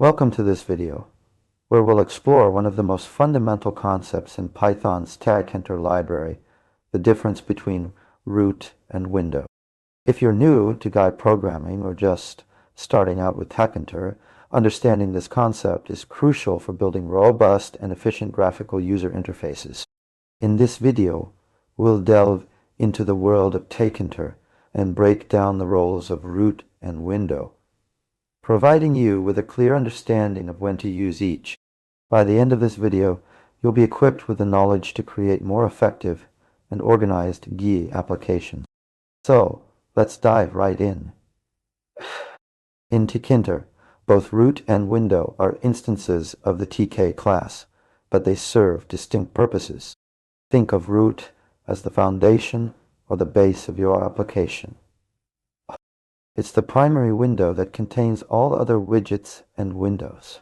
Welcome to this video, where we'll explore one of the most fundamental concepts in Python's tkinter library, the difference between root and window. If you're new to guide programming or just starting out with tkinter, understanding this concept is crucial for building robust and efficient graphical user interfaces. In this video, we'll delve into the world of tkinter and break down the roles of root and window, providing you with a clear understanding of when to use each. By the end of this video, you'll be equipped with the knowledge to create more effective and organized GUI applications. So, let's dive right in. In tkinter, both root and window are instances of the tk class, but they serve distinct purposes. Think of root as the foundation or the base of your application. It's the primary window that contains all other widgets and windows.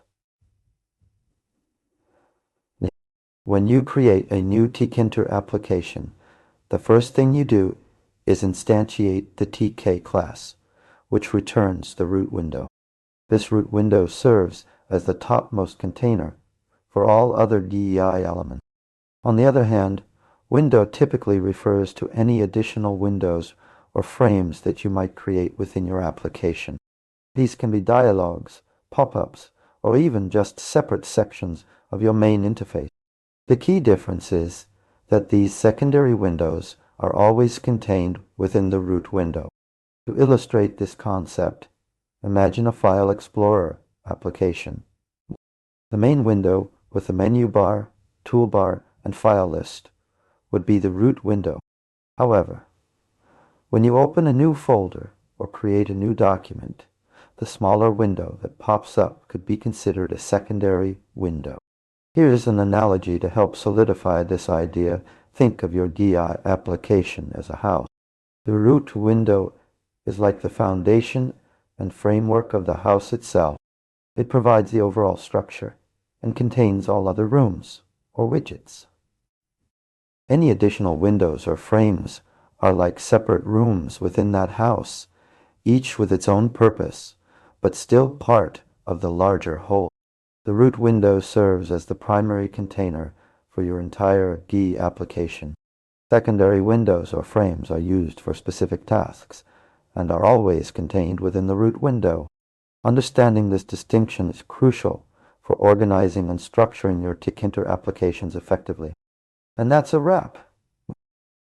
When you create a new tkinter application, the first thing you do is instantiate the tk class, which returns the root window. This root window serves as the topmost container for all other DEI elements. On the other hand, window typically refers to any additional windows or frames that you might create within your application. These can be dialogues, pop-ups, or even just separate sections of your main interface. The key difference is that these secondary windows are always contained within the root window. To illustrate this concept, imagine a File Explorer application. The main window with the menu bar, toolbar, and file list would be the root window. However, when you open a new folder or create a new document, the smaller window that pops up could be considered a secondary window. Here's an analogy to help solidify this idea. Think of your DI application as a house. The root window is like the foundation and framework of the house itself. It provides the overall structure and contains all other rooms or widgets. Any additional windows or frames are like separate rooms within that house, each with its own purpose, but still part of the larger whole. The root window serves as the primary container for your entire GUI application. Secondary windows or frames are used for specific tasks and are always contained within the root window. Understanding this distinction is crucial for organizing and structuring your tkinter applications effectively. And that's a wrap.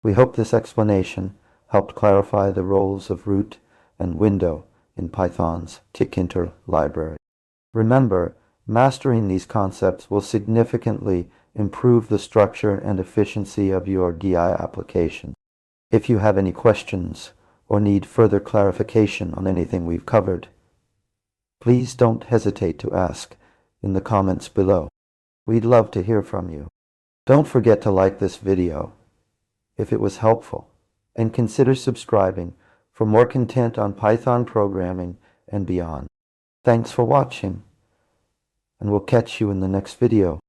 We hope this explanation helped clarify the roles of root and window in Python's tkinter library. Remember, mastering these concepts will significantly improve the structure and efficiency of your GUI application. If you have any questions or need further clarification on anything we've covered, please don't hesitate to ask in the comments below. We'd love to hear from you. Don't forget to like this video if it was helpful, and consider subscribing for more content on Python programming and beyond. Thanks for watching, and we'll catch you in the next video.